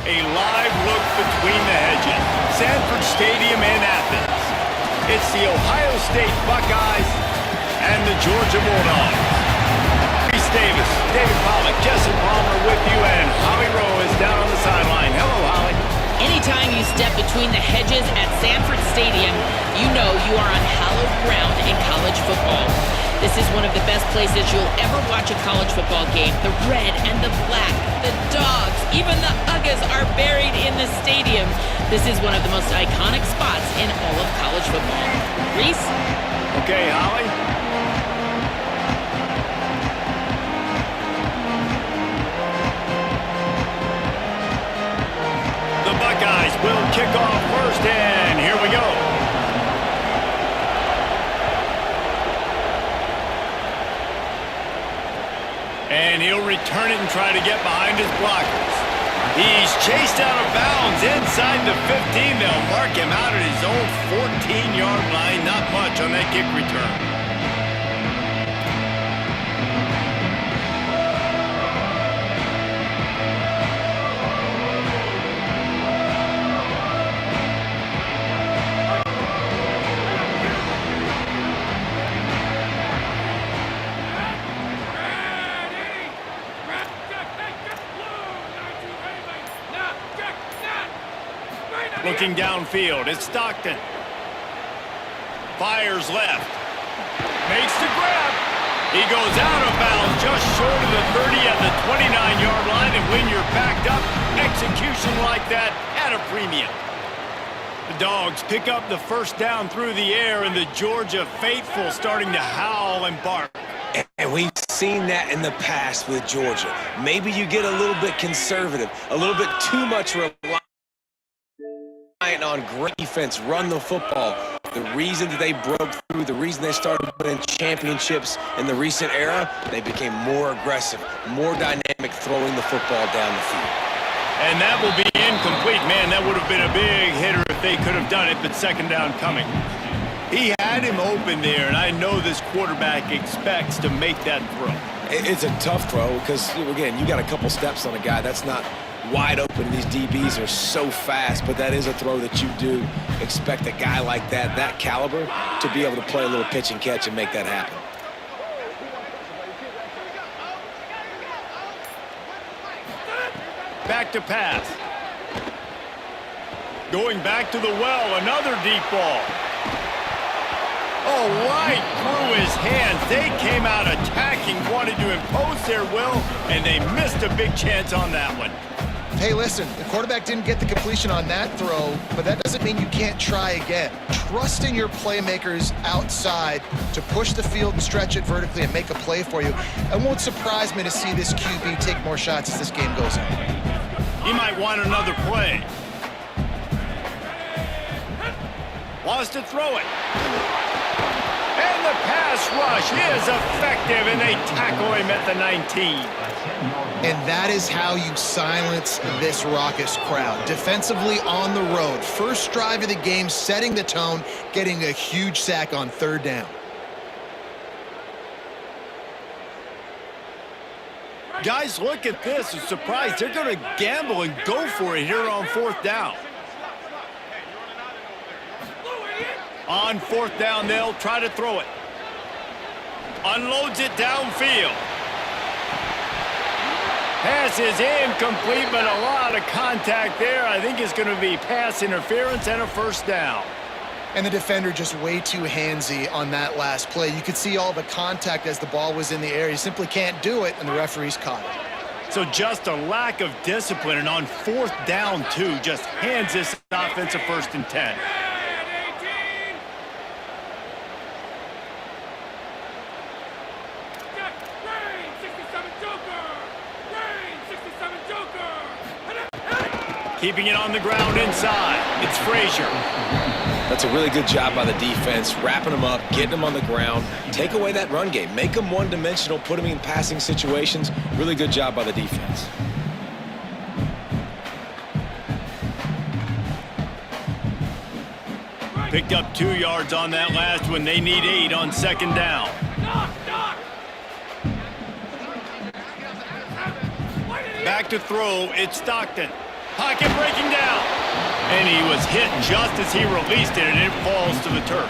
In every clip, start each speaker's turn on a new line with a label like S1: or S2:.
S1: A live look between the hedges. Sanford Stadium in Athens. It's the Ohio State Buckeyes and the Georgia Bulldogs. Reese Davis, David Pollack, Jesse Palmer with you, and Holly Rowe is down on the sideline. Hello, Holly.
S2: Anytime you step between the hedges at Sanford Stadium, you know you are on hallowed ground in college football. This is one of the best places you'll ever watch a college football game. The red and the black, the dogs, even the Uggas are buried in the stadium. This is one of the most iconic spots in all of college football. Reese?
S1: Okay, Holly. The Buckeyes will kick off first, and here we go. And he'll return it and try to get behind his blockers. He's chased out of bounds inside the 15. They'll mark him out at his own 14-yard line. Not much on that kick return. Looking downfield, it's Stockton. Fires left. Makes the grab. He goes out of bounds just short of the 30 at the 29-yard line. And when you're backed up, execution like that at a premium. The Dogs pick up the first down through the air, and the Georgia faithful starting to howl and bark.
S3: And we've seen that in the past with Georgia. Maybe you get a little bit conservative, a little bit too much reliance on great defense, run the football. The reason that they broke through, the reason they started winning championships in the recent era, they became more aggressive, more dynamic, throwing the football down the field.
S1: And that will be incomplete. Man, that would have been a big hitter if they could have done it, but second down coming. He had him open there, and I know this quarterback expects to make that throw.
S3: It's a tough throw because, again, you got a couple steps on a guy. That's not wide open. These DBs are so fast, but that is a throw that you do expect a guy like that caliber, to be able to play a little pitch and catch and make that happen.
S1: Back to pass. Going back to the well, another deep ball. Oh, right through his hands. They came out attacking, wanted to impose their will, and they missed a big chance on that one.
S4: Hey, listen, the quarterback didn't get the completion on that throw, but that doesn't mean you can't try again. Trust in your playmakers outside to push the field and stretch it vertically and make a play for you. It won't surprise me to see this QB take more shots as this game goes on.
S1: He might want another play. Wants to throw it. And the pass rush is effective, and they tackle him at the 19.
S4: And that is how you silence this raucous crowd. Defensively on the road. First drive of the game, setting the tone, getting a huge sack on third down.
S1: Guys, look at this. I'm surprised. They're going to gamble and go for it here on fourth down. On fourth down, they'll try to throw it. Unloads it downfield. Pass is incomplete, but a lot of contact there. I think it's going to be pass interference and a first down.
S4: And the defender just way too handsy on that last play. You could see all the contact as the ball was in the air. He simply can't do it, and the referee's caught it.
S1: So just a lack of discipline, and on fourth down, too, just hands this offensive 1st and 10. Keeping it on the ground inside. It's Frazier.
S3: That's a really good job by the defense, wrapping them up, getting them on the ground, take away that run game, make them one-dimensional, put them in passing situations. Really good job by the defense.
S1: Picked up 2 yards on that last one. They need 8 on second down. Back to throw. It's Stockton. Pocket breaking down. And he was hit just as he released it, and it falls to the turf.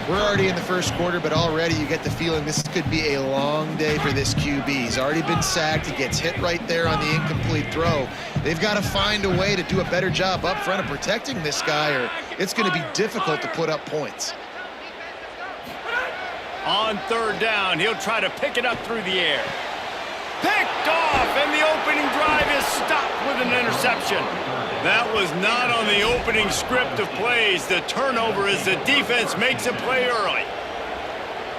S4: We're already in the first quarter, but already you get the feeling this could be a long day for this QB. He's already been sacked. He gets hit right there on the incomplete throw. They've got to find a way to do a better job up front of protecting this guy, or it's going to be difficult to put up points.
S1: On third down, he'll try to pick it up through the air. Picked off, and the opening drive is stopped with an interception. That was not on the opening script of plays. The turnover as the defense makes a play early.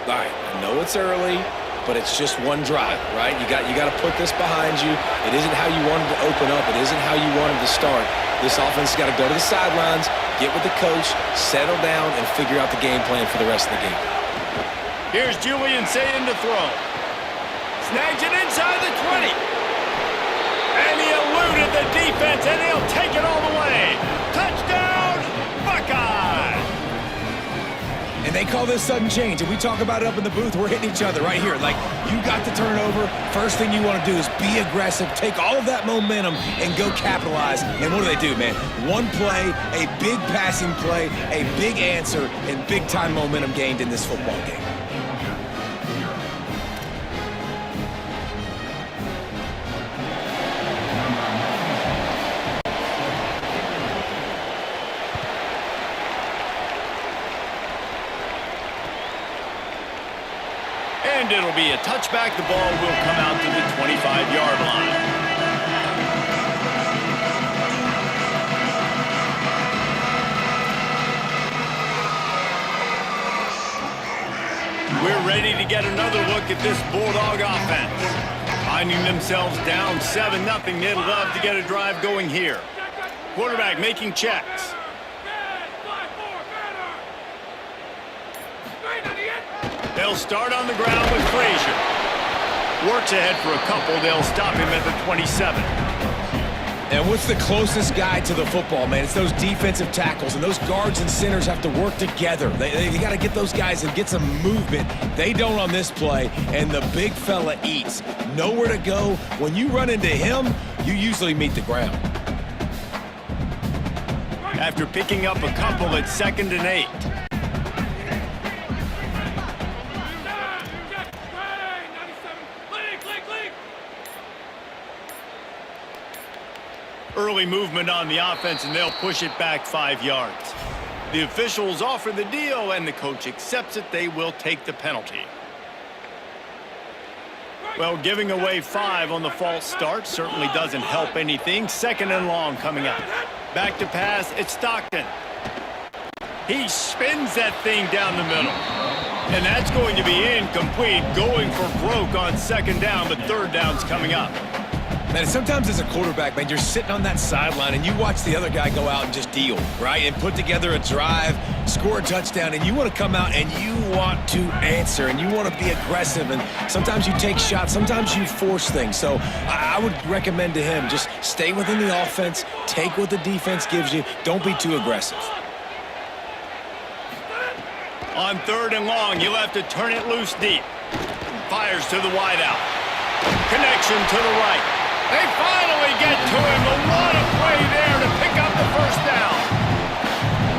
S3: All right, I know it's early, but it's just one drive, right? You got to put this behind you. It isn't how you wanted to open up. It isn't how you wanted to start. This offense has got to go to the sidelines, get with the coach, settle down, and figure out the game plan for the rest of the game.
S1: Here's Julian saying to throw. Snags it inside the 20. And he eluded the defense, and he'll take it all the way. Touchdown, Buckeye!
S3: And they call this sudden change, and we talk about it up in the booth. We're hitting each other right here. Like, you got the turnover. First thing you want to do is be aggressive, take all of that momentum, and go capitalize. And what do, man? One play, a big passing play, a big answer, and big-time momentum gained in this football game.
S1: And it'll be a touchback. The ball will come out to the 25-yard line. We're ready to get another look at this Bulldog offense. Finding themselves down 7-0. They'd love to get a drive going here. Quarterback making checks. They'll start on the ground with Frazier. Works ahead for a couple. They'll stop him at the 27.
S3: And what's the closest guy to the football, man? It's those defensive tackles, and those guards and centers have to work together. They got to get those guys and get some movement. They don't on this play, and the big fella eats. Nowhere to go. When you run into him, you usually meet the ground.
S1: After picking up a couple at 2nd and 8. Early movement on the offense, and they'll push it back 5 yards. The officials offer the deal, and the coach accepts it. They will take the penalty. Well, giving away 5 on the false start certainly doesn't help anything. 2nd and long coming up. Back to pass, it's Stockton. He spins that thing down the middle. And that's going to be incomplete, going for broke on 2nd down, but 3rd down's coming up.
S3: Man, sometimes as a quarterback, man, you're sitting on that sideline and you watch the other guy go out and just deal, right? And put together a drive, score a touchdown, and you want to come out and you want to answer and you want to be aggressive. And sometimes you take shots, sometimes you force things. So I would recommend to him just stay within the offense, take what the defense gives you. Don't be too aggressive.
S1: On 3rd and long, you'll have to turn it loose deep. Fires to the wideout. Connection to the right. They finally get to him, but what a play there to pick up the first down.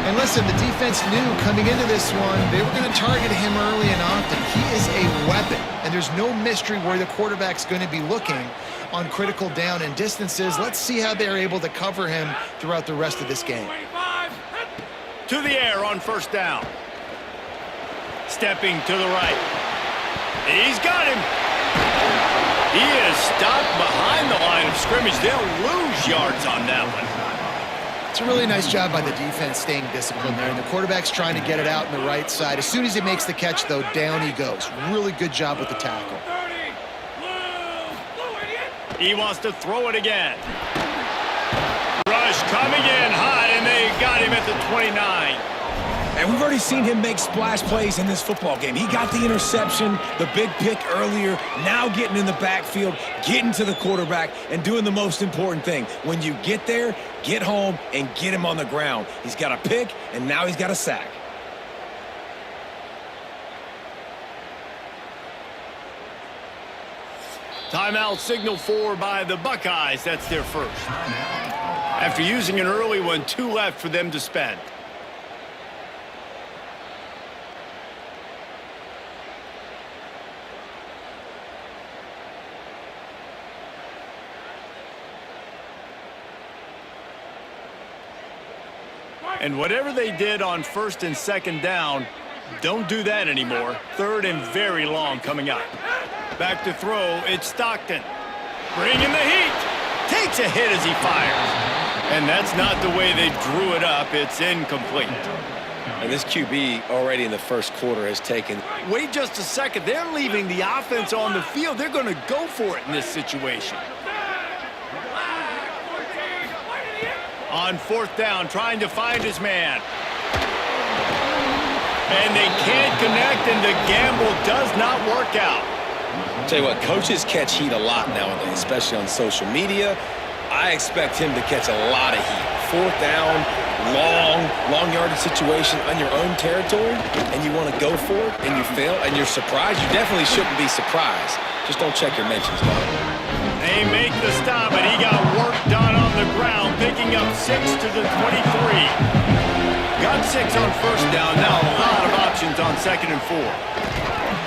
S4: And listen, the defense knew coming into this one, they were going to target him early and often. He is a weapon, and there's no mystery where the quarterback's going to be looking on critical down and distances. Let's see how they're able to cover him throughout the rest of this game.
S1: To the air on 1st down. Stepping to the right. He's got him. He is stopped behind the line of scrimmage. They'll lose yards on that one.
S4: It's a really nice job by the defense staying disciplined there. And the quarterback's trying to get it out on the right side. As soon as he makes the catch, though, down he goes. Really good job with the tackle.
S1: He wants to throw it again. Rush coming in hot, and they got him at the 29.
S3: And we've already seen him make splash plays in this football game. He got the interception, the big pick earlier, now getting in the backfield, getting to the quarterback, and doing the most important thing. When you get there, get home and get him on the ground. He's got a pick, and now he's got a sack.
S1: Timeout signal for by the Buckeyes. That's their first. After using an early one, 2 left for them to spend. And whatever they did on 1st and 2nd down, don't do that anymore. 3rd and very long coming up. Back to throw, it's Stockton. Bringing the heat. Takes a hit as he fires. And that's not the way they drew it up. It's incomplete.
S3: And this QB already in the first quarter has taken.
S1: Wait just a second. They're leaving the offense on the field. They're going to go for it in this situation. On 4th down, trying to find his man. And they can't connect, and the gamble does not work out.
S3: I'll tell you what, coaches catch heat a lot nowadays, especially on social media. I expect him to catch a lot of heat. 4th down, long yardage situation on your own territory, and you want to go for it, and you fail, and you're surprised. You definitely shouldn't be surprised. Just don't check your mentions, dog.
S1: They make the stop, and he got work done on the ground, picking up 6 to the 23. Got 6 on 1st down, now a lot of options on 2nd and 4.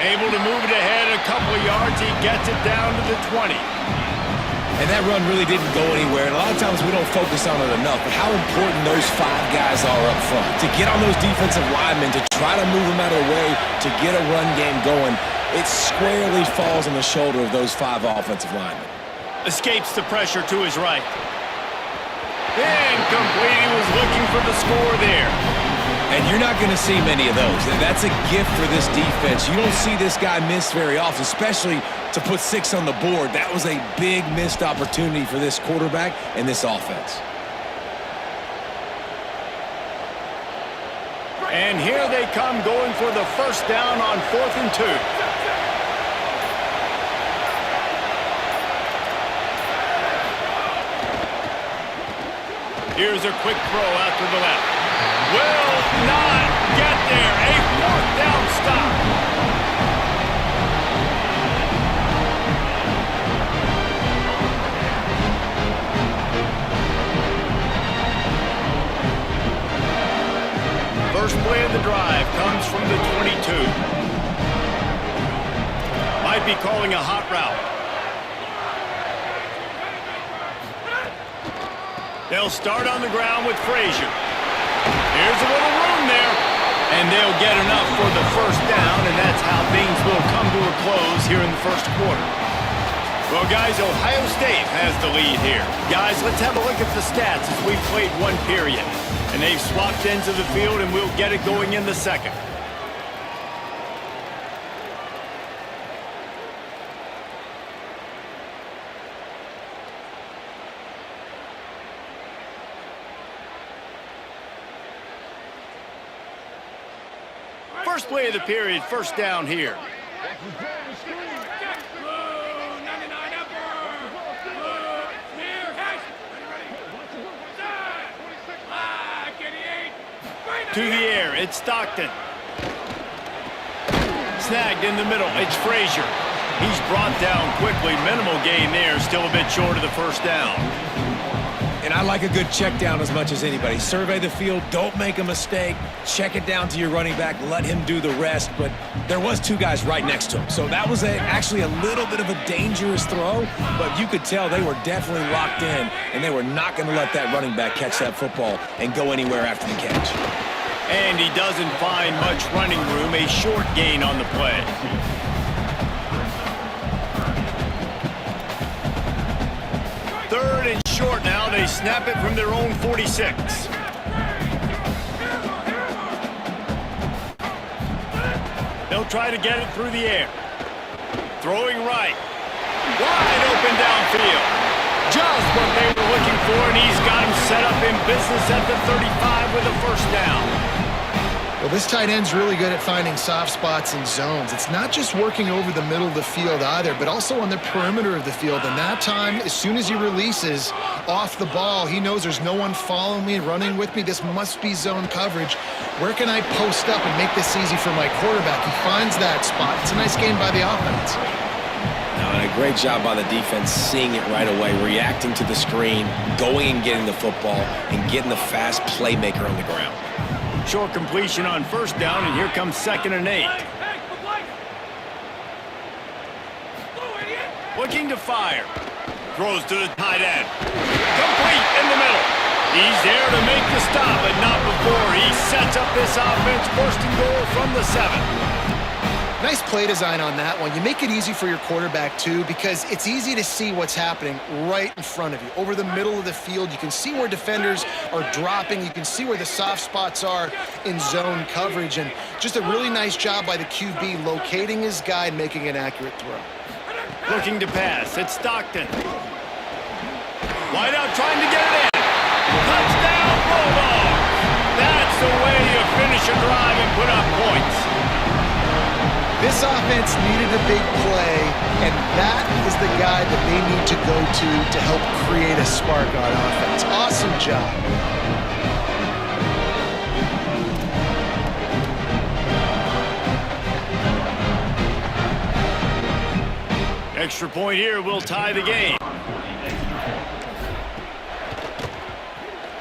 S1: Able to move it ahead a couple of yards, he gets it down to the 20.
S3: And that run really didn't go anywhere, and a lot of times we don't focus on it enough, but how important those 5 guys are up front. To get on those defensive linemen, to try to move them out of the way, to get a run game going, it squarely falls on the shoulder of those 5 offensive linemen.
S1: Escapes the pressure to his right. Incomplete. He was looking for the score there.
S3: And you're not going to see many of those. That's a gift for this defense. You don't see this guy miss very often, especially to put 6 on the board. That was a big missed opportunity for this quarterback and this offense.
S1: And here they come going for the 1st down on 4th and 2. Here's a quick throw out to the left. Will not get there. A 4th down stop. First play of the drive comes from the 22. Might be calling a hot route. They'll start on the ground with Frazier. Here's a little room there. And they'll get enough for the 1st down, and that's how things will come to a close here in the 1st quarter. Well, guys, Ohio State has the lead here. Guys, let's have a look at the stats as we've played 1 period. And they've swapped ends of the field, and we'll get it going in the 2nd. First play of the period, first down here. To the air, it's Stockton. Snagged in the middle, it's Frazier. He's brought down quickly. Minimal gain there, still a bit short of the first down.
S3: And I like a good check down as much as anybody. Survey the field, don't make a mistake, check it down to your running back, let him do the rest. But there was two guys right next to him. So that was actually a little bit of a dangerous throw, but you could tell they were definitely locked in, and they were not going to let that running back catch that football and go anywhere after the catch.
S1: And he doesn't find much running room, a short gain on the play. Third and short now. They snap it from their own 46. They'll try to get it through the air. Throwing right. Wide open downfield. Just what they were looking for, and he's got him set up in business at the 35 with a first down.
S4: Well, this tight end's really good at finding soft spots and zones. It's not just working over the middle of the field either, but also on the perimeter of the field. And that time, as soon as he releases off the ball, he knows there's no one following me, running with me. This must be zone coverage. Where can I post up and make this easy for my quarterback? He finds that spot. It's a nice game by the offense.
S3: And a great job by the defense seeing it right away, reacting to the screen, going and getting the football, and getting the fast playmaker on the ground.
S1: Short completion on first down, and here comes 2nd and 8. Looking to fire. Throws to the tight end. Complete in the middle. He's there to make the stop, but not before he sets up this offense. First and goal from the 7.
S4: Nice play design on that one. You make it easy for your quarterback, too, because it's easy to see what's happening right in front of you. Over the middle of the field, you can see where defenders are dropping. You can see where the soft spots are in zone coverage. And just a really nice job by the QB locating his guy and making an accurate throw.
S1: Looking to pass. It's Stockton. Wide out trying to get it in. Touchdown, Bulldogs! That's the way you finish a drive and put up points.
S4: This offense needed a big play, and that is the guy that they need to go to help create a spark on offense. Awesome job.
S1: Extra point here will tie the game.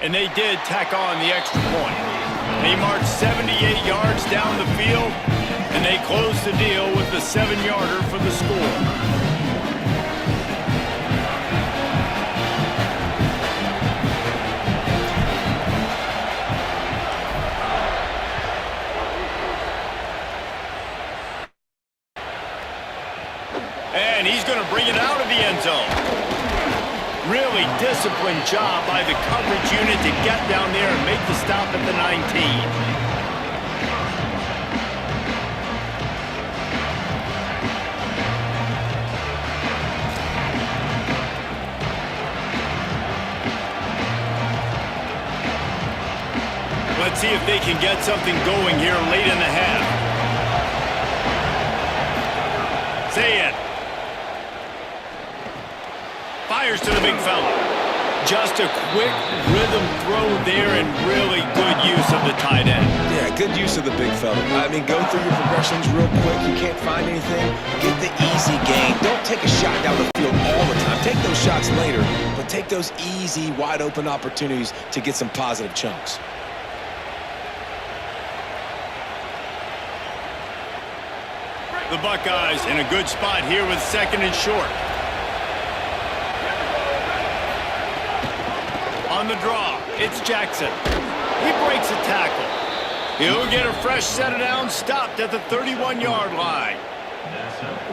S1: And they did tack on the extra point. They marched 78 yards down the field, and they closed the deal with the 7-yarder for the score. And he's going to bring it out of the end zone. Really disciplined job by the coverage unit to get down there and make the stop at the 19. Let's see if they can get something going here late in the half. Say it. Fires to the big fella. Just a quick rhythm throw there and really good use of the tight end.
S3: Yeah, good use of the big fella. I mean, go through your progressions real quick. You can't find anything, get the easy gain. Don't take a shot down the field all the time. Take those shots later, but take those easy, wide open opportunities to get some positive chunks.
S1: The Buckeyes in a good spot here with 2nd and short. On the draw, it's Jackson. He breaks a tackle. He'll get a fresh set of downs, stopped at the 31-yard line.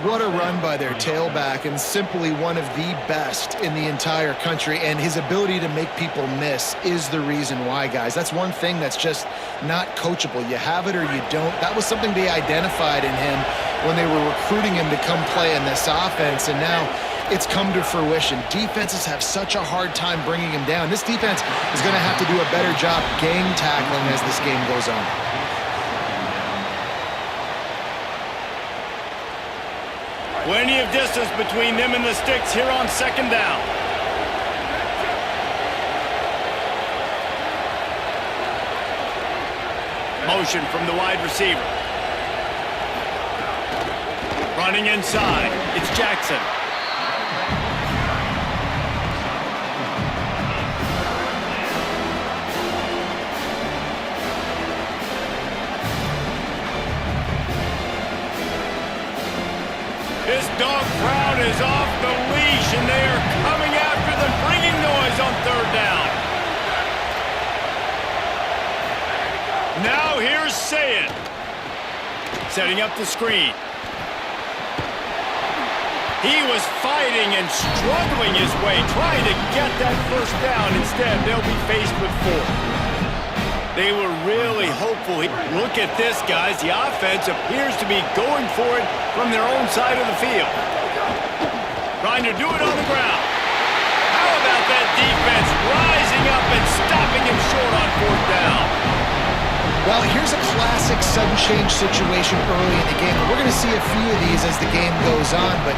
S4: What a run by their tailback, and simply one of the best in the entire country. And his ability to make people miss is the reason why, guys. That's one thing that's just not coachable. You have it or you don't. That was something they identified in him when they were recruiting him to come play in this offense, and now it's come to fruition. Defenses have such a hard time bringing him down. This defense is going to have to do a better job gang tackling as this game goes on.
S1: Plenty of distance between them and the sticks here on second down. Motion from the wide receiver. Running inside. It's Jackson. This dog crowd is off the leash, and they are coming after them, bringing noise on third down. Now here's Sayed. Setting up the screen. He was fighting and struggling his way, trying to get that first down. Instead, they'll be faced with 4. They were really hopeful. Look at this, guys. The offense appears to be going for it from their own side of the field. Trying to do it on the ground. How about that defense rising up and stopping him short on fourth down?
S4: Well, here's a classic sudden change situation early in the game. We're going to see a few of these as the game goes on, but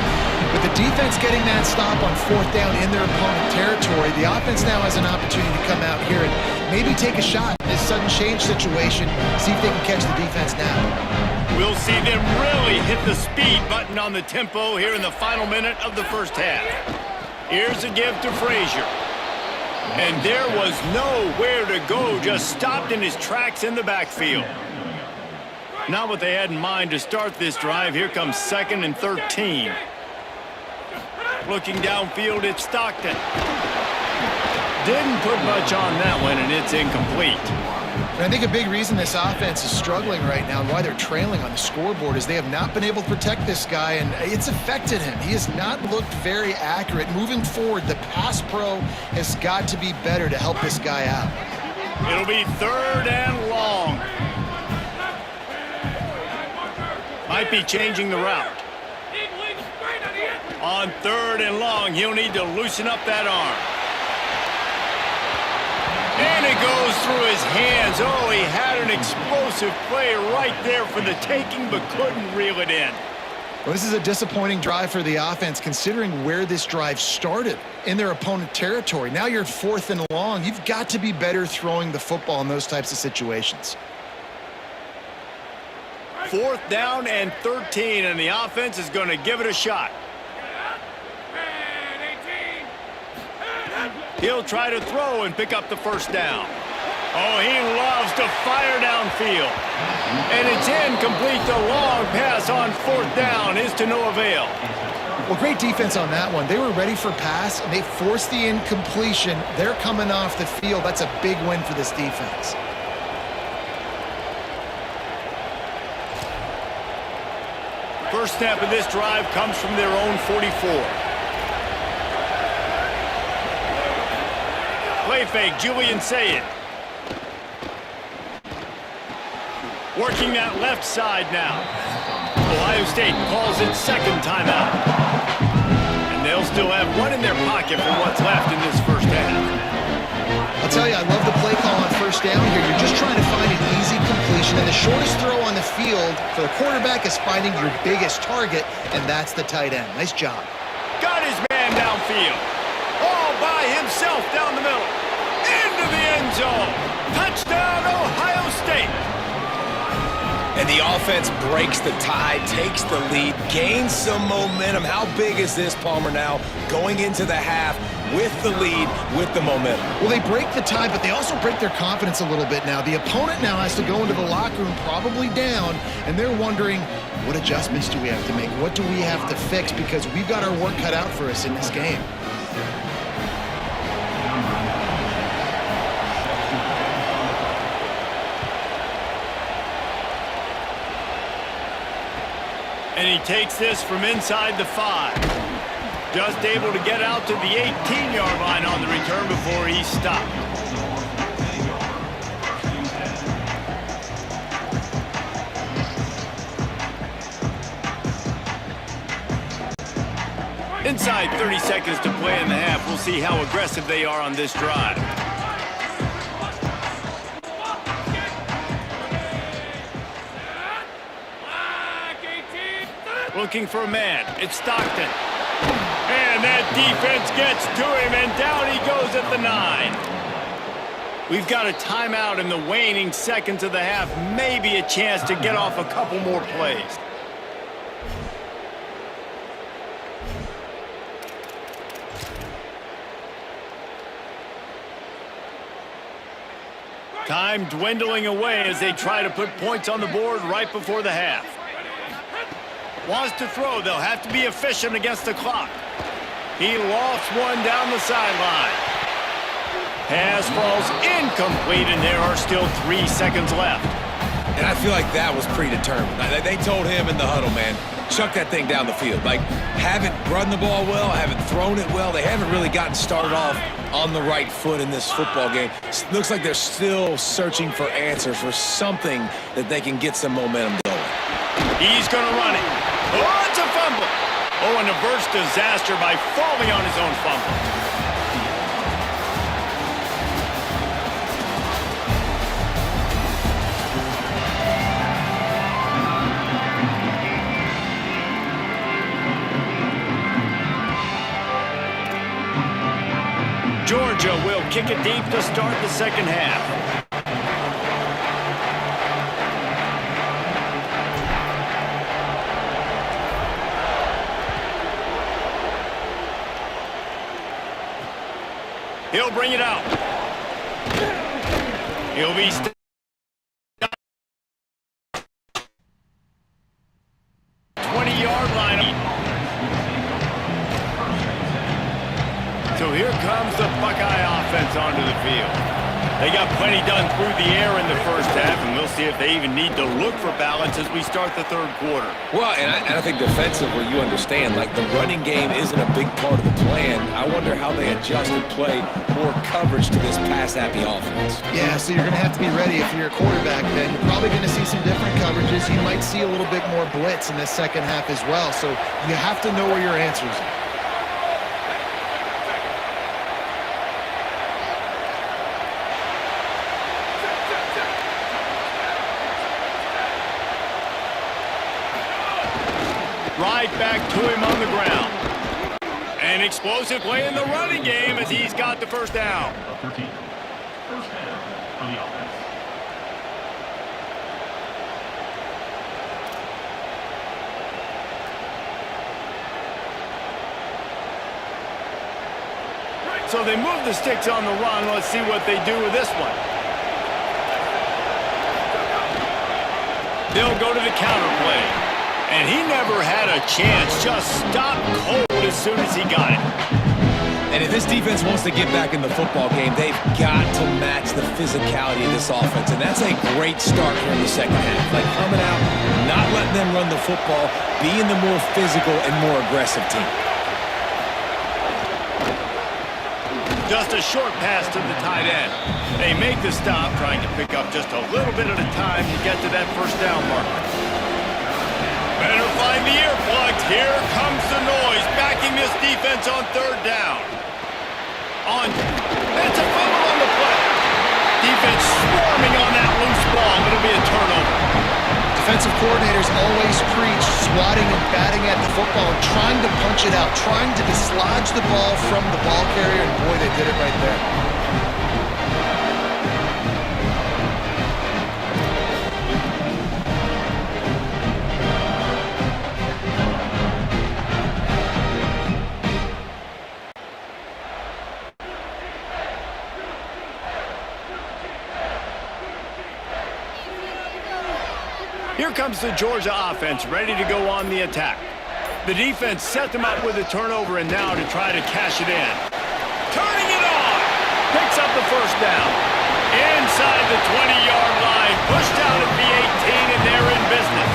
S4: with the defense getting that stop on fourth down in their opponent territory, the offense now has an opportunity to come out here and maybe take a shot in this sudden change situation, see if they can catch the defense now.
S1: We'll see them really hit the speed button on the tempo here in the final minute of the first half. Here's a give to Frazier. And there was nowhere to go, just stopped in his tracks in the backfield. Not what they had in mind to start this drive. Here comes 2nd and 13. Looking downfield, it's Stockton. Didn't put much on that one, and it's incomplete.
S4: And I think a big reason this offense is struggling right now and why they're trailing on the scoreboard is they have not been able to protect this guy, and it's affected him. He has not looked very accurate. Moving forward, the pass pro has got to be better to help this guy out.
S1: It'll be 3rd and long. Might be changing the route. On 3rd and long, he'll need to loosen up that arm. And it goes through his hands. Oh, he had an explosive play right there for the taking, but couldn't reel it in.
S4: Well, this is a disappointing drive for the offense, considering where this drive started in their opponent territory. Now you're 4th and long. You've got to be better throwing the football in those types of situations.
S1: 4th down and 13, and the offense is going to give it a shot. He'll try to throw and pick up the first down. Oh, he loves to fire downfield. And it's incomplete. The long pass on 4th down is to no avail.
S4: Well, great defense on that one. They were ready for pass, and they forced the incompletion. They're coming off the field. That's a big win for this defense.
S1: First snap of this drive comes from their own 44. Play fake, Julian Sayed. Working that left side now. Ohio State calls its 2nd timeout. And they'll still have one in their pocket for what's left in this first half.
S4: I'll tell you, I love the play call on first down here. You're just trying to find an easy completion, and the shortest throw on the field for the quarterback is finding your biggest target, and that's the tight end. Nice job.
S1: Got his man downfield. All by himself down the middle. Into the end zone. Touchdown, Ohio State.
S3: And the offense breaks the tie, takes the lead, gains some momentum. How big is this, Palmer, now going into the half with the lead, with the momentum?
S4: Well, they break the tie, but they also break their confidence a little bit now. The opponent now has to go into the locker room probably down, and they're wondering, what adjustments do we have to make? What do we have to fix? Because we've got our work cut out for us in this game.
S1: And he takes this from inside the 5. Just able to get out to the 18-yard line on the return before he stopped. Inside 30 seconds to play in the half. We'll see how aggressive they are on this drive. We'll looking for a man. It's Stockton. And that defense gets to him, and down he goes at the 9. We've got a timeout in the waning seconds of the half. Maybe a chance to get off a couple more plays. Time dwindling away as they try to put points on the board right before the half. Wants to throw. They'll have to be efficient against the clock. He lofts one down the sideline. Pass falls incomplete, and there are still 3 seconds left.
S3: And I feel like that was predetermined. They told him in the huddle, man, chuck that thing down the field. Like, haven't run the ball well, haven't thrown it well. They haven't really gotten started off on the right foot in this football game. Looks like they're still searching for answers, for something that they can get some momentum going.
S1: He's going to run it. Oh, it's a fumble. Oh, and averts disaster by falling on his own fumble. Georgia will kick it deep to start the second half. He'll bring it out. He'll be 20-yard line. So here comes the Buckeye offense onto the field. They got plenty done through the air in the first half, and we'll see if they even need to look for balance as we start the third quarter.
S3: Well, and I think defensively, you understand, like, the running game isn't a big part of the plan. I wonder how they adjust and play more coverage to this pass-happy offense.
S4: Yeah, so you're going to have to be ready if you're a quarterback, then. You're probably going to see some different coverages. You might see a little bit more blitz in this second half as well, so you have to know where your answers are.
S1: Right back to him on the ground. An explosive play in the running game as he's got the first down.
S5: 13. First down on the offense.
S1: So they move the sticks on the run. Let's see what they do with this one. They'll go to the counter play. And he never had a chance. Just stopped cold as soon as he got it.
S3: And if this defense wants to get back in the football game, they've got to match the physicality of this offense. And that's a great start here in the second half. Like, coming out, not letting them run the football, being the more physical and more aggressive team.
S1: Just a short pass to the tight end. They make the stop, trying to pick up just a little bit at a time to get to that first down marker. Better find the earplugs. Here comes the noise, backing this defense on third down. That's a fumble on the play. Defense swarming on that loose ball. It'll be a turnover.
S4: Defensive coordinators always preach swatting and batting at the football and trying to punch it out, trying to dislodge the ball from the ball carrier, and boy, they did it right there.
S1: Here comes the Georgia offense, ready to go on the attack. The defense set them up with a turnover, and now to try to cash it in. Turning it on! Picks up the first down. Inside the 20-yard line, pushed out at the 18, and they're in business.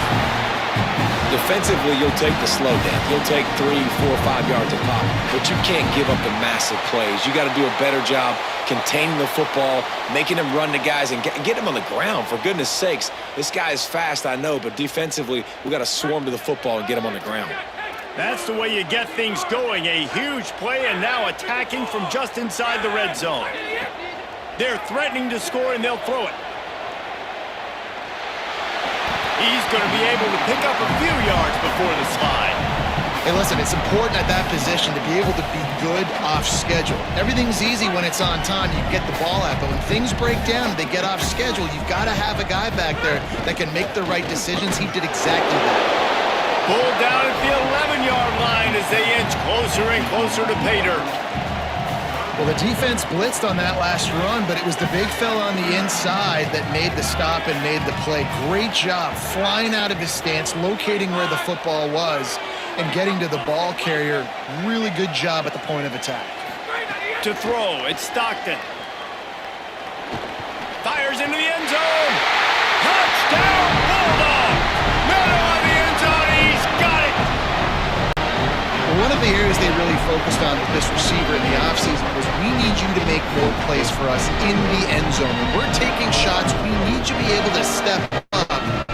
S3: Defensively, you'll take the slow down. You'll take 3, 4, 5 yards a pop, but you can't give up the massive plays. You got to do a better job containing the football, making them run to guys, and get them on the ground, for goodness sakes. This guy is fast, I know, but defensively, we got to swarm to the football and get him on the ground.
S1: That's the way you get things going. A huge play, and now attacking from just inside the red zone. They're threatening to score, and they'll throw it. He's going to be able to pick up a few yards before the slide.
S4: Hey, listen, it's important at that position to be able to be good off schedule. Everything's easy when it's on time. You get the ball out, but when things break down, they get off schedule, you've got to have a guy back there that can make the right decisions. He did exactly that.
S1: Pulled down at the 11-yard line as they inch closer and closer to pay dirt.
S4: Well, the defense blitzed on that last run, but it was the big fella on the inside that made the stop and made the play. Great job flying out of his stance, locating where the football was, and getting to the ball carrier. Really good job at the point of attack.
S1: To throw, it's Stockton. Fires into the end zone. Touchdown, Bulldog! Middle of the end zone, he's got it!
S4: One of the areas they really focused on with this receiver in the offseason was we need you to make more plays for us in the end zone. When we're taking shots, we need you to be able to step up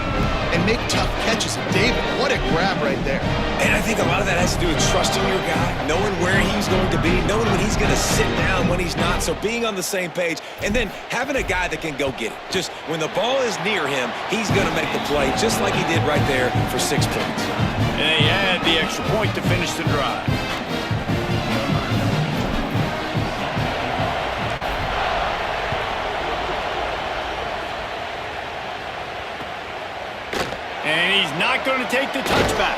S4: and make tough catches. And David, what a grab right there.
S3: And I think a lot of that has to do with trusting your guy, knowing where he's going to be, knowing when he's going to sit down, when he's not, so being on the same page, and then having a guy that can go get it. Just when the ball is near him, he's going to make the play, just like he did right there for 6 points.
S1: And they add the extra point to finish the drive. And he's not going to take the touchback.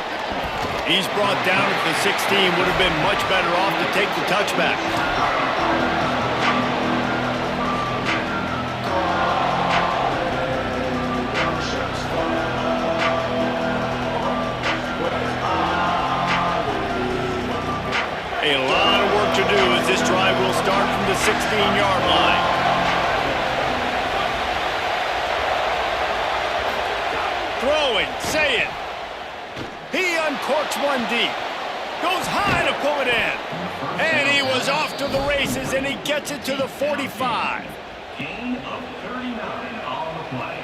S1: He's brought down at the 16. Would have been much better off to take the touchback. A lot of work to do as this drive will start from the 16-yard line. Throwing, say it. He uncorks one deep. Goes high to pull it in. And he was off to the races, and he gets it to the 45.
S5: Gain of 39 on the play.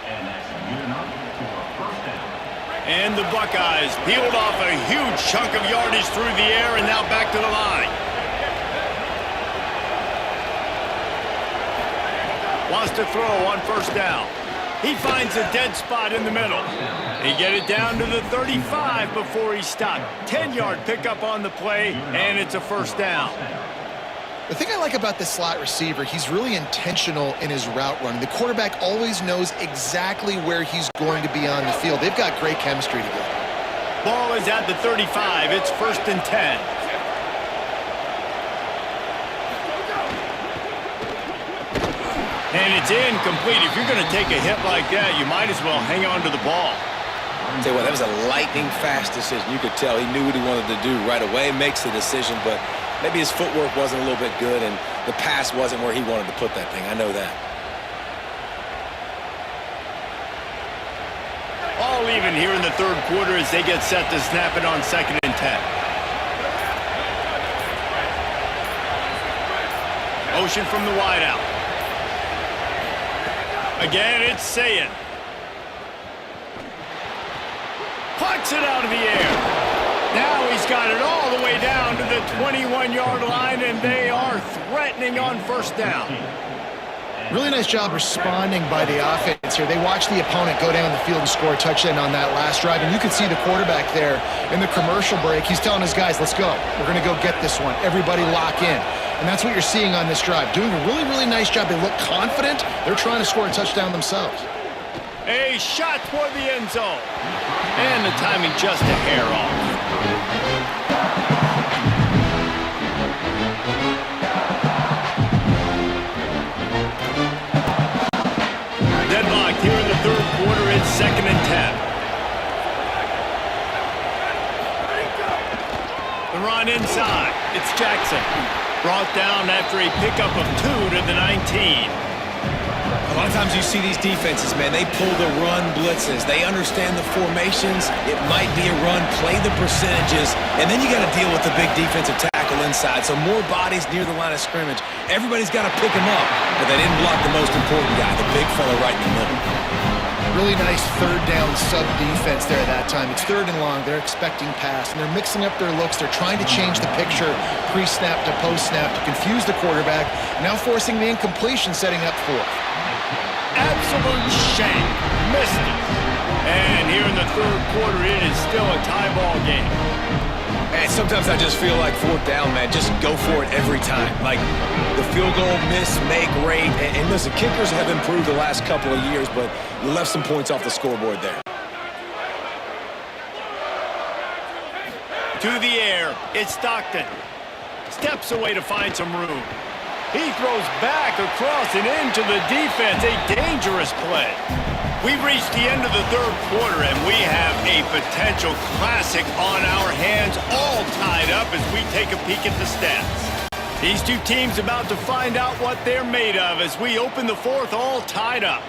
S5: And that's good enough for a first down.
S1: And the Buckeyes peeled off a huge chunk of yardage through the air and now back to the line. Wants to throw on first down. He finds a dead spot in the middle. They get it down to the 35 before he stopped. 10-yard pickup on the play, and it's a first down.
S4: The thing I like about this slot receiver, he's really intentional in his route running. The quarterback always knows exactly where he's going to be on the field. They've got great chemistry together.
S1: Ball is at the 35. It's 1st and 10. And it's incomplete. If you're going to take a hit like that, you might as well hang on to the ball.
S3: Tell you what, that was a lightning-fast decision. You could tell he knew what he wanted to do right away, makes the decision, but maybe his footwork wasn't a little bit good, and the pass wasn't where he wanted to put that thing. I know that.
S1: All even here in the third quarter as they get set to snap it on 2nd and 10. Motion from the wideout. Again, it's Sayin. Puts it out of the air. Now he's got it all the way down to the 21-yard line, and they are threatening on first down.
S4: Really nice job responding by the offense here. They watched the opponent go down the field and score a touchdown on that last drive, and you could see the quarterback there in the commercial break. He's telling his guys, let's go. We're going to go get this one. Everybody lock in. And that's what you're seeing on this drive. Doing a really, really nice job. They look confident. They're trying to score a touchdown themselves.
S1: A shot toward the end zone. And the timing just a hair off. Deadlocked here in the third quarter. It's 2nd and 10. The run inside. It's Jackson. Brought down after a pickup of 2 to the 19.
S3: A lot of times you see these defenses, man, they pull the run blitzes. They understand the formations. It might be a run, play the percentages, and then you got to deal with the big defensive tackle inside. So more bodies near the line of scrimmage. Everybody's got to pick him up, but they didn't block the most important guy, the big fella right in the middle.
S4: Really nice third down sub defense there that time. It's 3rd and long. They're expecting pass, and they're mixing up their looks. They're trying to change the picture pre-snap to post-snap to confuse the quarterback, now forcing the incompletion, setting up 4th.
S1: absolute shank. Missed it. And here in the third quarter, it is still a tie ball game.
S3: And sometimes I just feel like fourth down, man, just go for it every time. Like the field goal, miss, make, rate. And listen, kickers have improved the last couple of years, but you left some points off the scoreboard there.
S1: To the air, it's Stockton. Steps away to find some room. He throws back across and into the defense. A dangerous play. We've reached the end of the third quarter, and we have a potential classic on our hands, all tied up as we take a peek at the stats. These two teams about to find out what they're made of as we open the fourth, all tied up.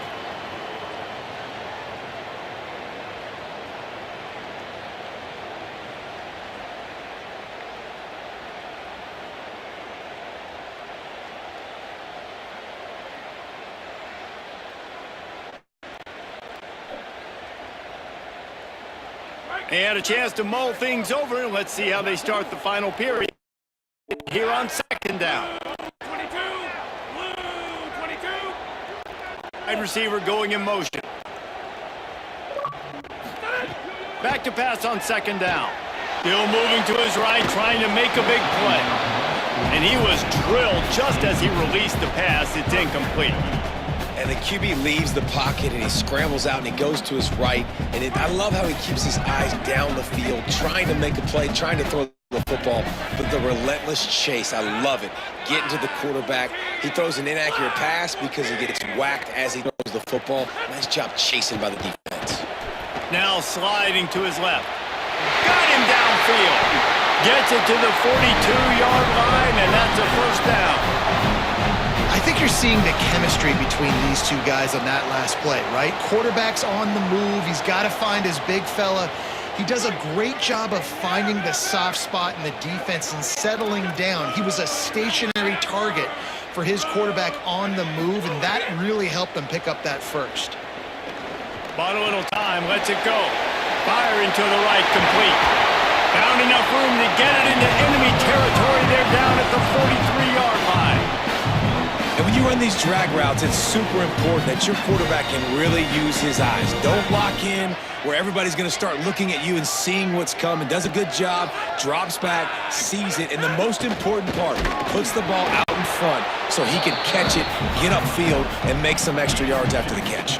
S1: They had a chance to mull things over, and let's see how they start the final period here on second down.
S5: 22, blue, 22.
S1: Wide receiver going in motion. Back to pass on second down. Still moving to his right, trying to make a big play. And he was drilled just as he released the pass. It's incomplete.
S3: And the QB leaves the pocket, and he scrambles out, and he goes to his right. And I love how he keeps his eyes down the field, trying to make a play, trying to throw the football, but the relentless chase, I love it. Getting to the quarterback. He throws an inaccurate pass because he gets whacked as he throws the football. Nice job chasing by the defense.
S1: Now sliding to his left. Got him downfield. Gets it to the 42-yard line, and that's a first down.
S4: I think you're seeing the chemistry between these two guys on that last play, right? Quarterback's on the move. He's got to find his big fella. He does a great job of finding the soft spot in the defense and settling down. He was a stationary target for his quarterback on the move, and that really helped them pick up that first.
S1: Bought a little time, lets it go. Firing to the right, complete. Found enough room to get it into enemy territory. They're down at the 43-yard line.
S3: And when you run these drag routes, it's super important that your quarterback can really use his eyes. Don't lock in where everybody's going to start looking at you and seeing what's coming. Does a good job, drops back, sees it, and the most important part, puts the ball out in front so he can catch it, get upfield, and make some extra yards after the catch.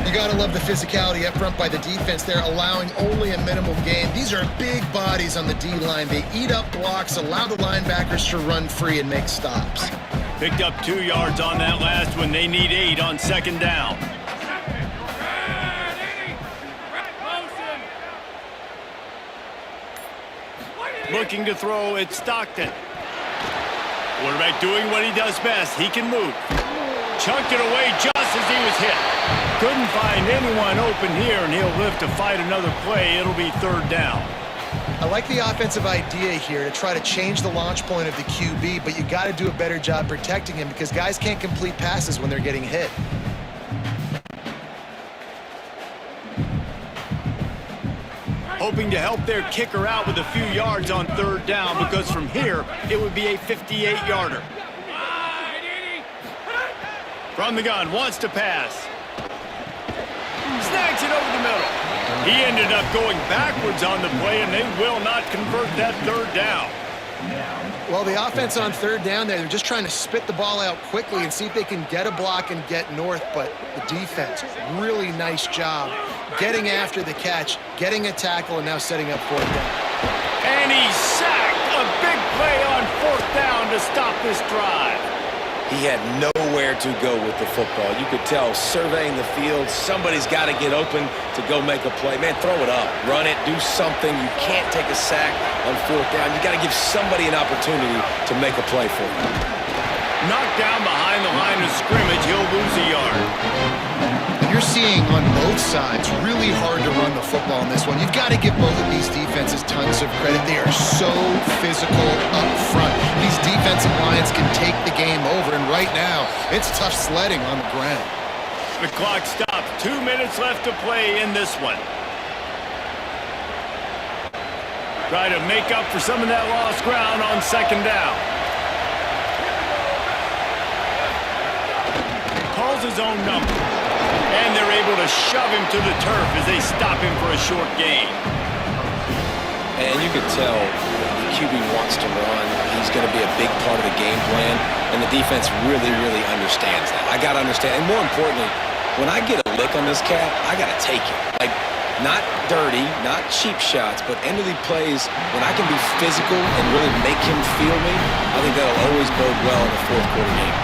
S4: You got to love the physicality up front by the defense there, allowing only a minimal gain. These are big bodies on the D-line. They eat up blocks, allow the linebackers to run free and make stops.
S1: Picked up 2 yards on that last one. They need 8 on second down. Looking to throw, it's Stockton. Quarterback doing what he does best. He can move. Chunked it away just as he was hit. Couldn't find anyone open here, and he'll live to fight another play. It'll be third down.
S4: I like the offensive idea here to try to change the launch point of the QB, but you got to do a better job protecting him because guys can't complete passes when they're getting hit.
S1: Hoping to help their kicker out with a few yards on third down because from here, it would be a 58-yarder. From the gun, wants to pass. Snags it over the middle. He ended up going backwards on the play, and they will not convert that third down.
S4: Well, the offense on third down there, they're just trying to spit the ball out quickly and see if they can get a block and get north, but the defense, really nice job getting after the catch, getting a tackle, and now setting up fourth down.
S1: And he's sacked. A big play on fourth down to stop this drive.
S3: He had nowhere to go with the football. You could tell, surveying the field, somebody's got to get open to go make a play. Man, throw it up, run it, do something. You can't take a sack on fourth down. You got to give somebody an opportunity to make a play for you.
S1: Knocked down behind the line of scrimmage, he'll lose a yard.
S4: You're seeing on both sides really hard to run the football in this one. You've got to give both of these defenses tons of credit. They are so physical up front. These defensive lines can take the game over, and right now, it's tough sledding on the ground.
S1: The clock stops. 2 minutes left to play in this one. Try to make up for some of that lost ground on second down. Calls calls his own number. And they're able to shove him to the turf as they stop him for a short gain.
S3: And you can tell the QB wants to run. He's going to be a big part of the game plan, and the defense really, really understands that. I got to understand, and more importantly, when I get a lick on this cat, I got to take it. Like, not dirty, not cheap shots, but end of the plays, when I can be physical and really make him feel me, I think that'll always bode well in the fourth quarter game.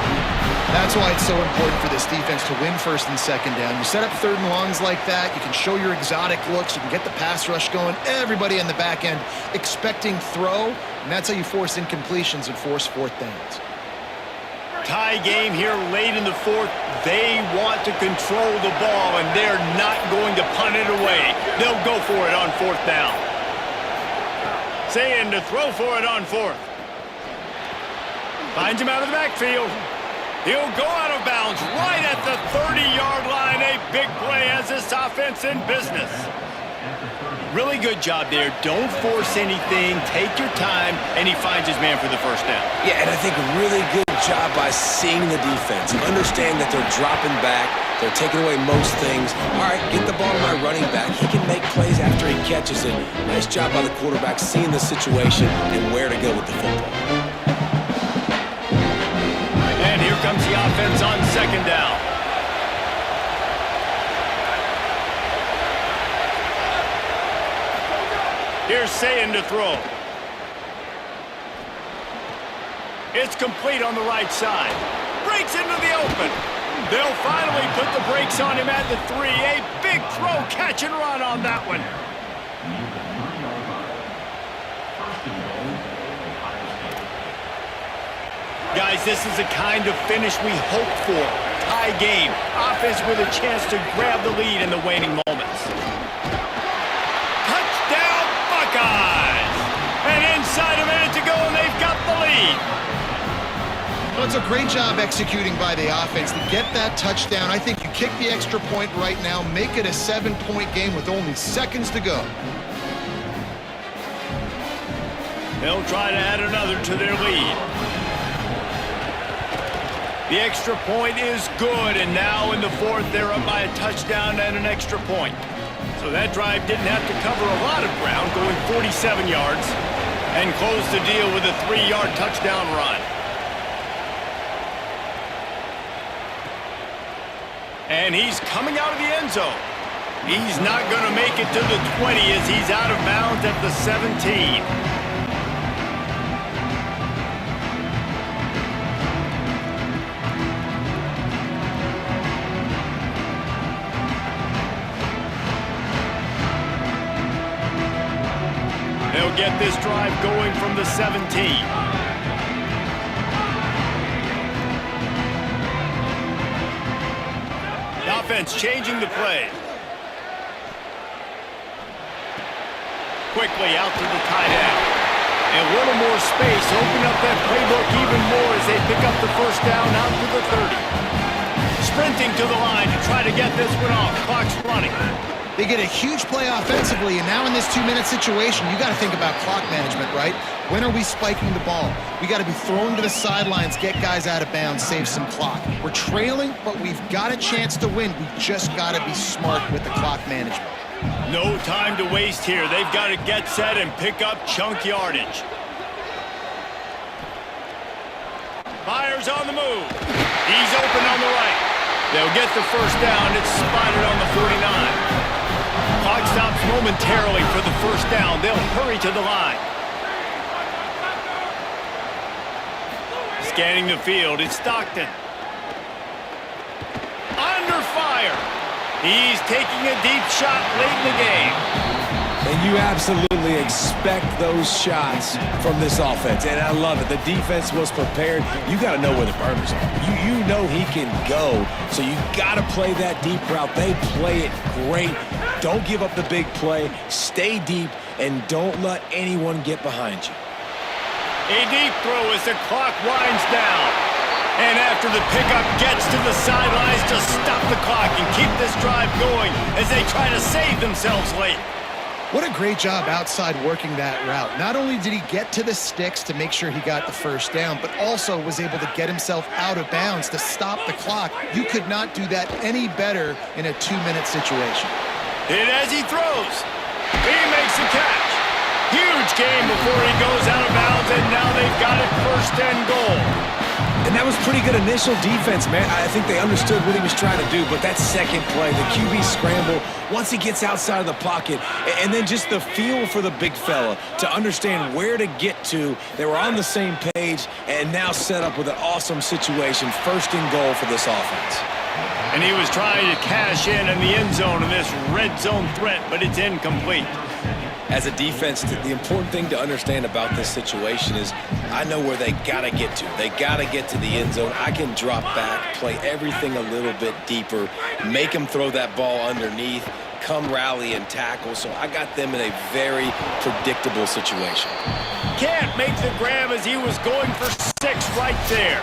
S4: That's why it's so important for this defense to win first and second down. You set up third and longs like that, you can show your exotic looks, you can get the pass rush going, everybody in the back end expecting throw, and that's how you force incompletions and force fourth downs.
S1: Tie game here late in the fourth. They want to control the ball, and they're not going to punt it away. They'll go for it on fourth down. Saying to throw for it on fourth. Finds him out of the backfield. He'll go out of bounds right at the 30-yard line. A big play as this offense in business. Really good job there. Don't force anything. Take your time, and he finds his man for the first down.
S3: Yeah, and I think a really good job by seeing the defense. Understand that they're dropping back. They're taking away most things. All right, get the ball to my running back. He can make plays after he catches it. Nice job by the quarterback seeing the situation and where to go with the football.
S1: And here comes the offense on second down. Here's Sayin to throw. It's complete on the right side. Breaks into the open. They'll finally put the brakes on him at the 3. A big throw, catch and run on that one. Guys, this is the kind of finish we hoped for. Tie game. Offense with a chance to grab the lead in the waning moments. Touchdown, Buckeyes! And inside a minute to go, and they've got the lead.
S4: Well, it's a great job executing by the offense to get that touchdown. I think you kick the extra point right now, make it a 7-point game with only seconds to go.
S1: They'll try to add another to their lead. The extra point is good, and now in the fourth, they're up by a touchdown and an extra point. So that drive didn't have to cover a lot of ground, going 47 yards, and close the deal with a 3-yard touchdown run. And he's coming out of the end zone. He's not going to make it to the 20 as he's out of bounds at the 17. They'll get this drive going from the 17. The offense changing the play. Quickly out to the tight end. And a little more space. Open up that playbook even more as they pick up the first down out to the 30. Sprinting to the line to try to get this one off. Clock's running.
S4: They get a huge play offensively, and now in this 2-minute situation, you got to think about clock management, right? When are we spiking the ball? We got to be thrown to the sidelines, get guys out of bounds, save some clock. We're trailing, but we've got a chance to win. We just got to be smart with the clock management.
S1: No time to waste here. They've got to get set and pick up chunk yardage. Fires on the move. He's open on the right. They'll get the first down. It's spotted on the 49. Clock stops momentarily for the first down. They'll hurry to the line. Scanning the field, it's Stockton. Under fire. He's taking a deep shot late in the game.
S3: And you absolutely expect those shots from this offense, and I love it. The defense was prepared. You got to know where the burners are. You know he can go, so you got to play that deep route. They play it great. Don't give up the big play. Stay deep, and don't let anyone get behind you.
S1: A deep throw as the clock winds down. And after the pickup gets to the sidelines to stop the clock and keep this drive going as they try to save themselves late.
S4: What a great job outside working that route. Not only did he get to the sticks to make sure he got the first down, but also was able to get himself out of bounds to stop the clock. You could not do that any better in a 2-minute situation.
S1: Hit as he throws. He makes the catch. Huge game before he goes out of bounds, and now they've got it 1st and goal.
S3: And that was pretty good initial defense, man. I think they understood what he was trying to do, but that second play, the QB scramble, once he gets outside of the pocket, and then just the feel for the big fella to understand where to get to. They were on the same page and now set up with an awesome situation, 1st and goal for this offense.
S1: And he was trying to cash in the end zone in this red zone threat, but it's incomplete.
S3: As a defense, the important thing to understand about this situation is I know where they got to get to. They got to get to the end zone. I can drop back, play everything a little bit deeper, make them throw that ball underneath, come rally and tackle. So I got them in a very predictable situation.
S1: Can't make the grab as he was going for 6 right there.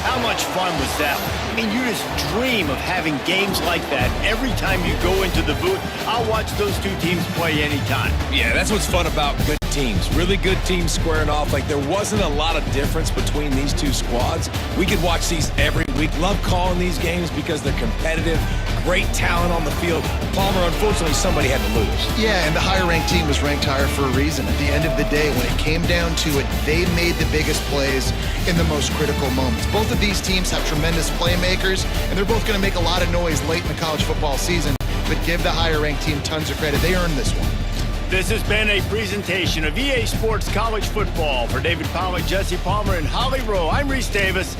S1: How much fun was that? I mean, you just dream of having games like that every time you go into the booth. I'll watch those two teams play anytime.
S3: Yeah, that's what's fun about good teams. Really good teams squaring off. Like, there wasn't a lot of difference between these two squads. We could watch these every week. Love calling these games because they're competitive. Great talent on the field. Palmer, unfortunately, somebody had to lose.
S4: Yeah, and the higher-ranked team was ranked higher for a reason. At the end of the day, when it came down to it, they made the biggest plays in the most critical moments. Both of these teams have tremendous playmakers, and they're both going to make a lot of noise late in the college football season. But give the higher-ranked team tons of credit. They earned this one.
S1: This has been a presentation of EA Sports College Football. For David Pollack, Jesse Palmer, and Holly Rowe, I'm Reese Davis.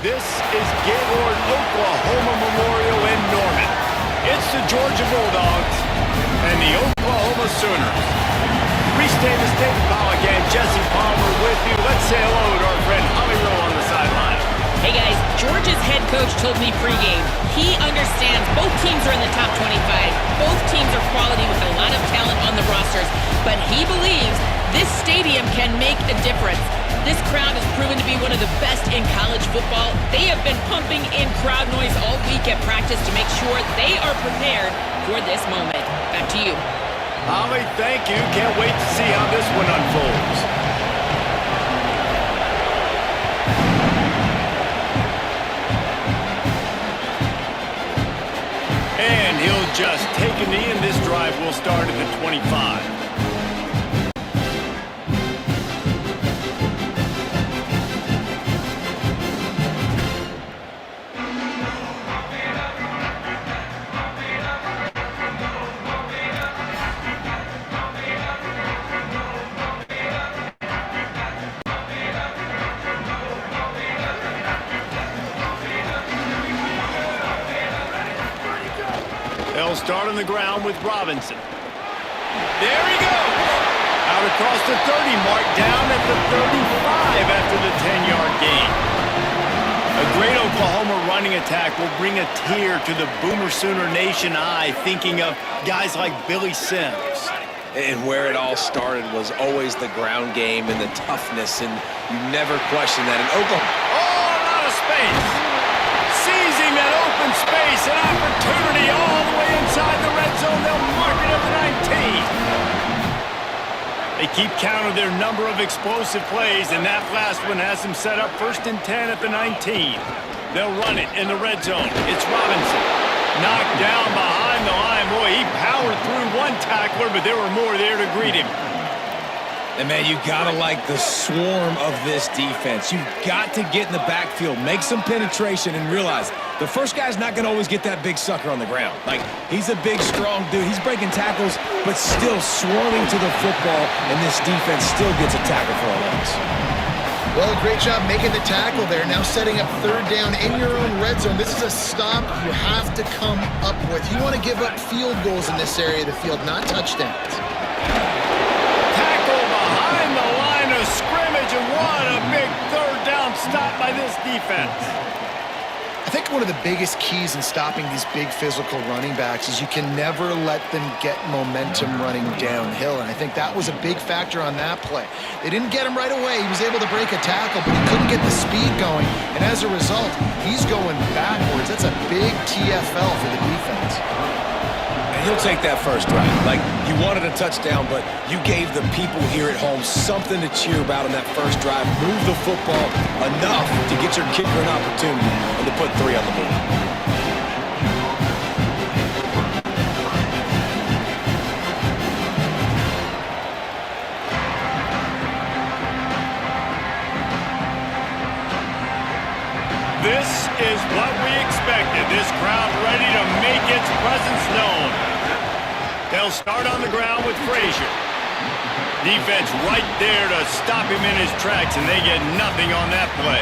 S1: This is Gaylord, Oklahoma Memorial in Norman. It's the Georgia Bulldogs and the Oklahoma Sooners. Reese Davis, David Pollack, and Jesse Palmer with you. Let's say hello to our friend Holly Rowe on the sideline.
S2: Hey guys, Georgia's head coach told me pregame he understands both teams are in the top 25. Both teams are quality with a lot of talent on the rosters, but he believes this stadium can make a difference. This crowd has proven to be one of the best in college football. They have been pumping in crowd noise all week at practice to make sure they are prepared for this moment. Back to you.
S1: Holly, thank you. Can't wait to see how this one unfolds. And he'll just take a knee, and this drive will start at the 25. They'll start on the ground with Robinson. There he goes. Out across the 30 mark, down at the 35 after the 10-yard gain. A great Oklahoma running attack will bring a tear to the Boomer Sooner Nation eye, thinking of guys like Billy Sims.
S3: And where it all started was always the ground game and the toughness, and you never question that. In Oklahoma,
S1: Oh, a lot of space. Seizing that open space, an opportunity all the way inside the red zone. They'll mark it at the 19. They keep count of their number of explosive plays, and that last one has them set up 1st and 10 at the 19. They'll run it in the red zone. It's Robinson. Knocked down behind the line. Boy, he powered through one tackler, but there were more there to greet him.
S3: and man, you gotta like the swarm of this defense. You've got to get in the backfield, make some penetration, and realize the first guy's not gonna always get that big sucker on the ground. Like, he's a big, strong dude. He's breaking tackles, but still swarming to the football, and this defense still gets a tackle for a loss.
S4: Well, great job making the tackle there. Now setting up 3rd down in your own red zone. This is a stop you have to come up with. You want to give up field goals in this area of the field, not touchdowns.
S1: Tackle behind the line of scrimmage, and what a big 3rd down stop by this defense.
S4: I think one of the biggest keys in stopping these big physical running backs is you can never let them get momentum running downhill, and I think that was a big factor on that play. They didn't get him right away. He was able to break a tackle, but he couldn't get the speed going, and as a result, he's going backwards. That's a big TFL for the defense.
S3: And he'll take that first drive. Like, you wanted a touchdown, but you gave the people here at home something to cheer about in that first drive. Move the football enough to get your kicker an opportunity and to put 3 on the board.
S1: This is what we expected. This crowd ready to make its presence known. They'll start on the ground with Frazier. Defense right there to stop him in his tracks, and they get nothing on that play.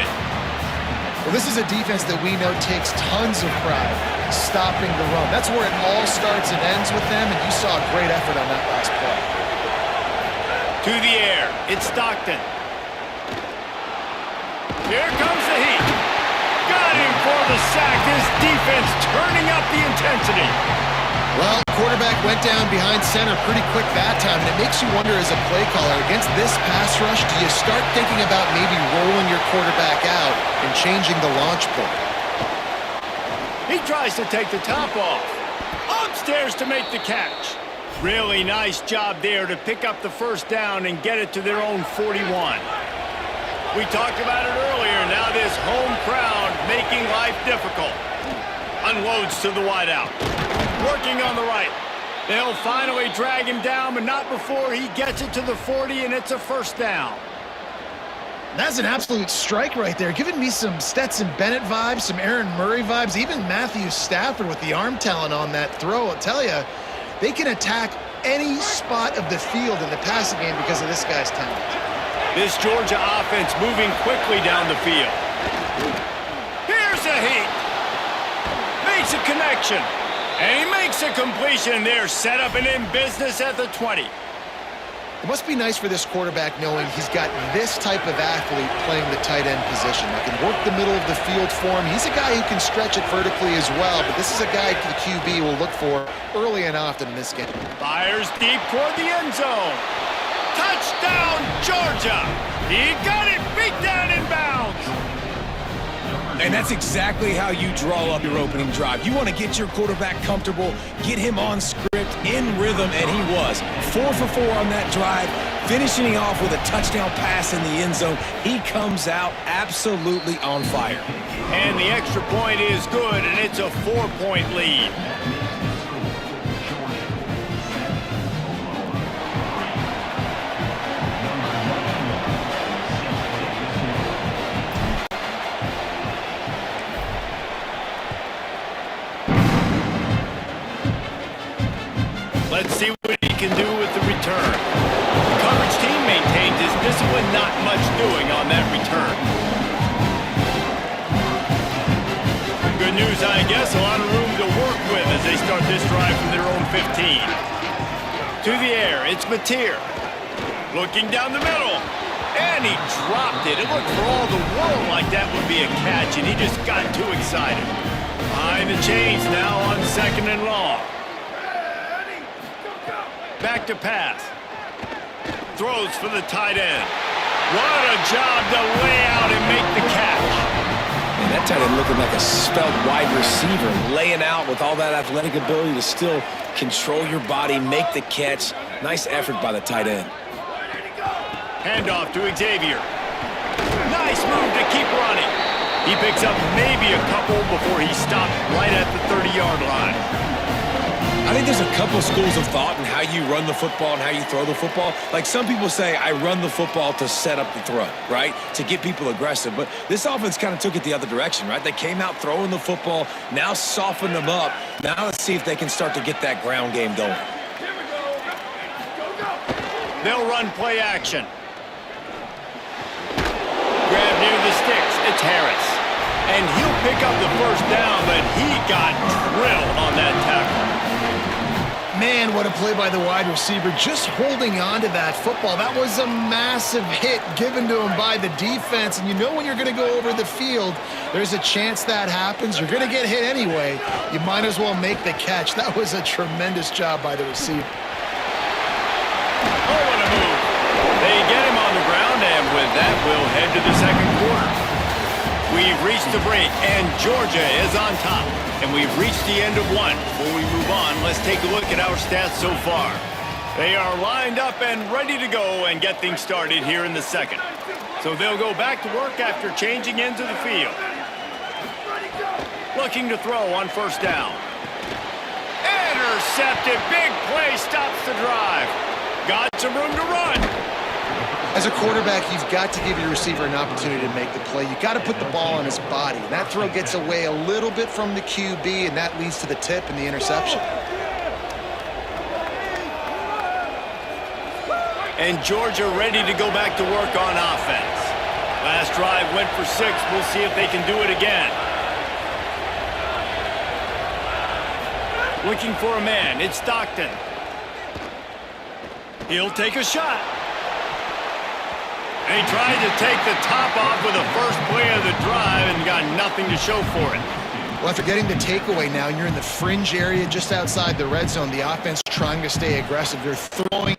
S4: Well, this is a defense that we know takes tons of pride stopping the run. That's where it all starts and ends with them, and you saw a great effort on that last play.
S1: To the air, it's Stockton. Here comes the heat. Got him for the sack. This defense turning up the intensity.
S4: Well, quarterback went down behind center pretty quick that time, and it makes you wonder as a play caller, against this pass rush, do you start thinking about maybe rolling your quarterback out and changing the launch point?
S1: He tries to take the top off. Upstairs to make the catch. Really nice job there to pick up the 1st down and get it to their own 41. We talked about it earlier. Now this home crowd making life difficult. Unloads to the wideout. Working on the right. They'll finally drag him down, but not before he gets it to the 40, and it's a 1st down.
S4: That's an absolute strike right there. Giving me some Stetson Bennett vibes, some Aaron Murray vibes, even Matthew Stafford with the arm talent on that throw. I'll tell you, they can attack any spot of the field in the passing game because of this guy's talent.
S1: This Georgia offense moving quickly down the field. Here's a heat. Makes a connection. And he makes a completion there. Set up and in business at the 20.
S4: It must be nice for this quarterback knowing he's got this type of athlete playing the tight end position. That can work the middle of the field for him. He's a guy who can stretch it vertically as well, but this is a guy the QB will look for early and often in this game.
S1: Fires deep toward the end zone. Touchdown, Georgia! He got it beat down in bounds.
S3: And that's exactly how you draw up your opening drive. You want to get your quarterback comfortable, get him on script, in rhythm, and he was. 4 for 4 on that drive, finishing off with a touchdown pass in the end zone. He comes out absolutely on fire.
S1: And the extra point is good, and it's a 4-point lead. Let's see what he can do with the return. The coverage team maintains his discipline, not much doing on that return. Good news, I guess, a lot of room to work with as they start this drive from their own 15. To the air, it's Mateer. Looking down the middle. And he dropped it. It looked for all the world like that would be a catch, and he just got too excited. Behind the chains now on 2nd and long. Back to pass. Throws for the tight end. What a job to lay out and make the catch.
S3: And that tight end looking like a spelt wide receiver, laying out with all that athletic ability to still control your body, make the catch. Nice effort by the tight end.
S1: Handoff to Xavier. Nice move to keep running. He picks up maybe a couple before he stopped right at the 30-yard line.
S3: I think there's a couple schools of thought in how you run the football and how you throw the football. Like some people say, I run the football to set up the throw, right? To get people aggressive. But this offense kind of took it the other direction, right? They came out throwing the football, now softened them up. Now let's see if they can start to get that ground game going.
S1: They'll run play action. Grab near the sticks. It's Harris. And he'll pick up the first down, but he got drilled on that tackle.
S4: Man, what a play by the wide receiver, just holding on to that football. That was a massive hit given to him by the defense, and you know when you're going to go over the field, there's a chance that happens. You're going to get hit anyway. You might as well make the catch. That was a tremendous job by the receiver.
S1: Oh, what a move. They get him on the ground, and with that, we'll head to the second quarter. We've reached the break, and Georgia is on top. And we've reached the end of one. Before we move on, let's take a look at our stats so far. They are lined up and ready to go and get things started here in the second. So they'll go back to work after changing into the field. Looking to throw on first down. Intercepted. Big play stops the drive. Got some room to run.
S4: As a quarterback, you've got to give your receiver an opportunity to make the play. You've got to put the ball on his body. And that throw gets away a little bit from the QB, and that leads to the tip and the interception.
S1: And Georgia ready to go back to work on offense. Last drive went for 6. We'll see if they can do it again. Looking for a man. It's Stockton. He'll take a shot. They tried to take the top off with the first play of the drive and got nothing to show for it.
S4: Well, after getting the takeaway now, you're in the fringe area just outside the red zone. The offense trying to stay aggressive. They're throwing